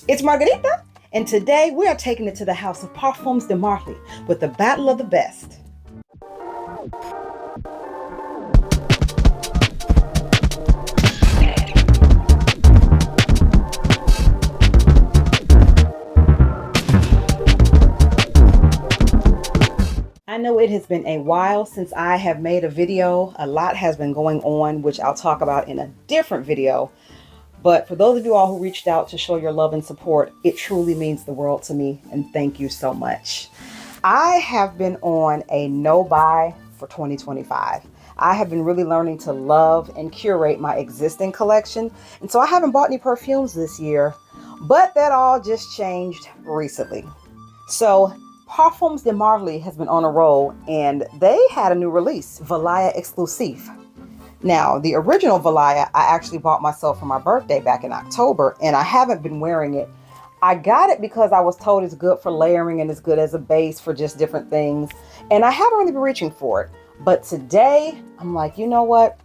It's Margarita, and today we are taking it to the house of Parfums de Marly with the Battle of the Best. I know it has been a while since I have made a video. A lot has been going on, which I'll talk about in a different video. But for those of you all who reached out to show your love and support, it truly means the world to me, and thank you so much. I have been on a no buy for 2025. I have been really learning to love and curate my existing collection, and so I haven't bought any perfumes this year, but that all just changed recently. So Parfums de Marly has been on a roll, and they had a new release, Valaya Exclusif. Now, the original Valaya, I actually bought myself for my birthday back in October, and I haven't been wearing it. I got it because I was told it's good for layering and it's good as a base for just different things, and I haven't really been reaching for it. But today, I'm like, you know what?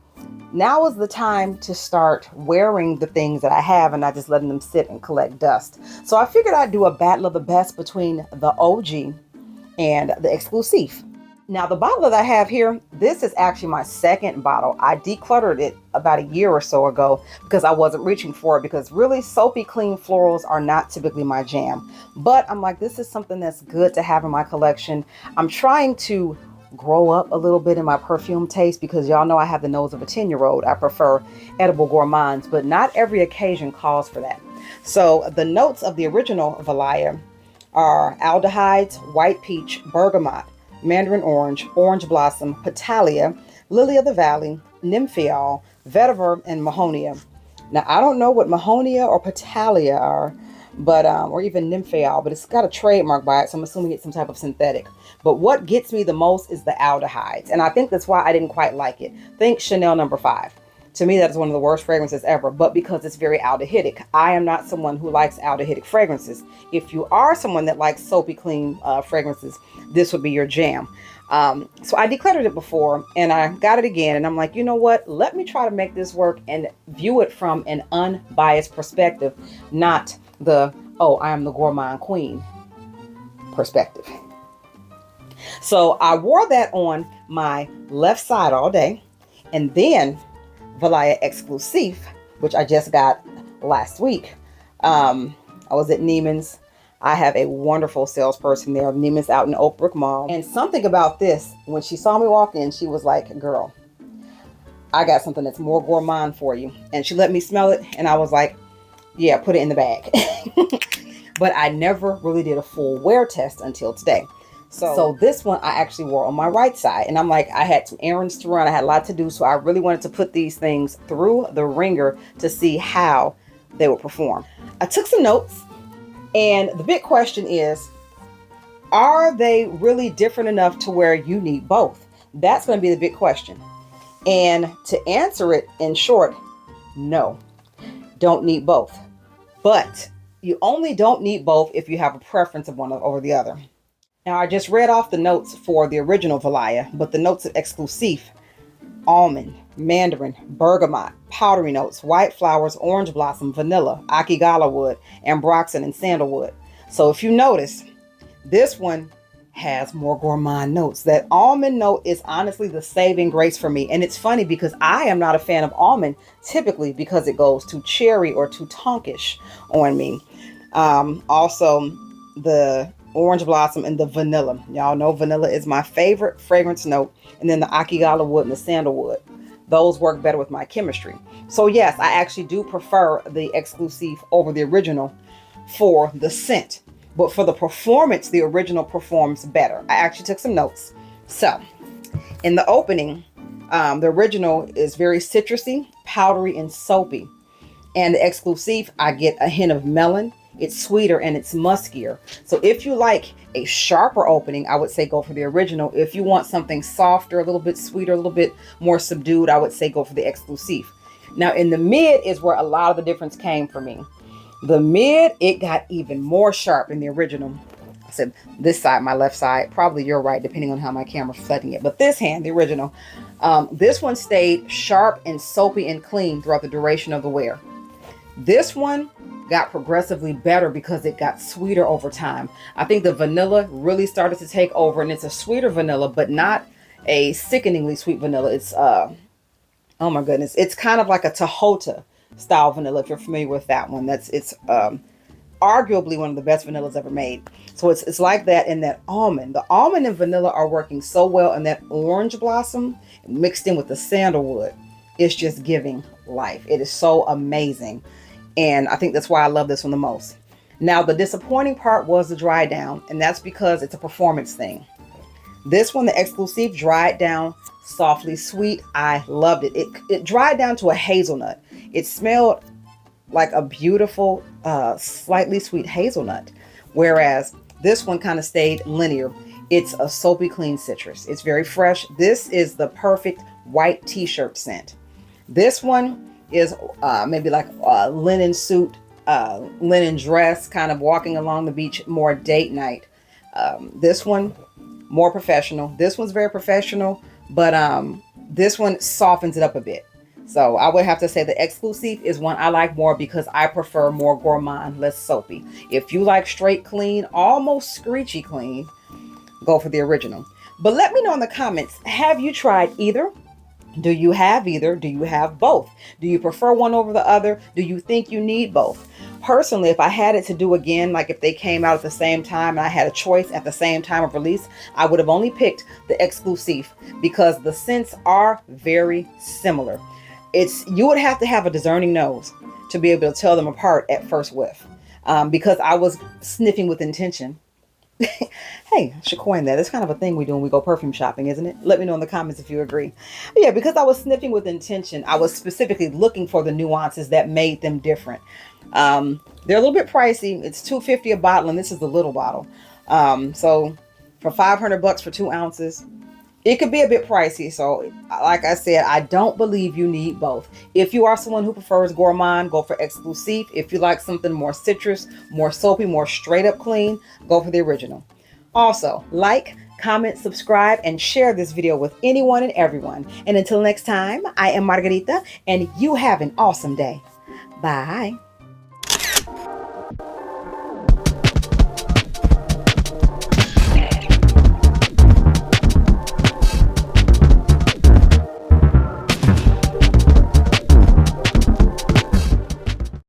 Now is the time to start wearing the things that I have and not just letting them sit and collect dust. So I figured I'd do a battle of the best between the OG and the Exclusif. Now, the bottle that I have here, this is actually my second bottle. I decluttered it about a year or so ago because I wasn't reaching for it, because really soapy, clean florals are not typically my jam. But I'm like, this is something that's good to have in my collection. I'm trying to grow up a little bit in my perfume taste because y'all know I have the nose of a 10-year-old. I prefer edible gourmands, but not every occasion calls for that. So the notes of the original Valaya are aldehydes, white peach, bergamot, mandarin orange, orange blossom, petalia, lily of the valley, nympheol, vetiver, and mahonia. Now, I don't know what mahonia or petalia are, but or even nympheol, but it's got a trademark by it, so I'm assuming it's some type of synthetic. But what gets me the most is the aldehydes, and I think that's why I didn't quite like it. Think Chanel No. 5. To me, that is one of the worst fragrances ever, but because it's very aldehydic. I am not someone who likes aldehydic fragrances. If you are someone that likes soapy, clean fragrances, this would be your jam. So I decluttered it before, and I got it again, and I'm like, you know what? Let me try to make this work and view it from an unbiased perspective, not the, oh, I am the gourmand queen perspective. So I wore that on my left side all day, and then Valaya Exclusif, which I just got last week. I was at Neiman's. I have a wonderful salesperson there. Neiman's out in Oakbrook Mall. And something about this, when she saw me walk in, she was like, girl, I got something that's more gourmand for you. And she let me smell it. And I was like, yeah, put it in the bag. But I never really did a full wear test until today. So this one I actually wore on my right side, and I'm like, I had some errands to run. I had a lot to do. So I really wanted to put these things through the ringer to see how they would perform. I took some notes, and the big question is, are they really different enough to where you need both? That's going to be the big question. And to answer it in short, no, don't need both. But you only don't need both if you have a preference of one over the other. Now, I just read off the notes for the original Valaya, but the notes of Exclusif: almond, mandarin, bergamot, powdery notes, white flowers, orange blossom, vanilla, akigala wood, ambroxan, and sandalwood. So if you notice, this one has more gourmand notes. That almond note is honestly the saving grace for me. And it's funny because I am not a fan of almond typically because it goes too cherry or too tonkish on me. Also, the orange blossom and the vanilla. Y'all know vanilla is my favorite fragrance note. And then the akigala wood and the sandalwood. Those work better with my chemistry. So yes, I actually do prefer the Exclusif over the original for the scent. But for the performance, the original performs better. I actually took some notes. So in the opening, the original is very citrusy, powdery, and soapy. And the Exclusif, I get a hint of melon. It's sweeter and it's muskier. So if you like a sharper opening, I would say go for the original. If you want something softer, a little bit sweeter, a little bit more subdued, I would say go for the Exclusif. Now in the mid is where a lot of the difference came for me. The mid, it got even more sharp in the original. I said this side, my left side, probably your right, depending on how my camera's flooding it. But this hand, the original, this one stayed sharp and soapy and clean throughout the duration of the wear. This one got progressively better because it got sweeter over time. I think the vanilla really started to take over, and it's a sweeter vanilla, but not a sickeningly sweet vanilla. It's oh my goodness, it's kind of like a Tahota style vanilla, if you're familiar with that one. It's arguably one of the best vanillas ever made. So it's like that. And that almond, the almond and vanilla are working so well, and that orange blossom mixed in with the sandalwood, it's just giving life. It is so amazing, and I think that's why I love this one the most. Now, the disappointing part was the dry down, and that's because it's a performance thing. This one, the Exclusif, dried down softly sweet. I loved it. It dried down to a hazelnut. It smelled like a beautiful, slightly sweet hazelnut. Whereas this one kind of stayed linear. It's a soapy, clean citrus. It's very fresh. This is the perfect white t-shirt scent. This one is maybe like a linen suit, linen dress, kind of walking along the beach, more date night. This one, more professional. This one's very professional, but this one softens it up a bit. So I would have to say the Exclusif is one I like more because I prefer more gourmand, less soapy. If you like straight clean, almost screechy clean, go for the original. But let me know in the comments, have you tried either? Do you have either? Do you have both? Do you prefer one over the other? Do you think you need both? Personally, if I had it to do again, like if they came out at the same time and I had a choice at the same time of release, I would have only picked the Exclusif because the scents are very similar. You would have to have a discerning nose to be able to tell them apart at first whiff, because I was sniffing with intention. Hey, I should coin that. It's kind of a thing we do when we go perfume shopping, isn't it? Let me know in the comments if you agree. But yeah, because I was sniffing with intention, I was specifically looking for the nuances that made them different. They're a little bit pricey. It's $2.50 a bottle, and this is the little bottle. So for $500 for 2 ounces, it could be a bit pricey. So like I said, I don't believe you need both. If you are someone who prefers gourmand, go for Exclusif. If you like something more citrus, more soapy, more straight up clean, go for the original. Also, like, comment, subscribe, and share this video with anyone and everyone. And until next time, I am Margarita, and you have an awesome day. Bye.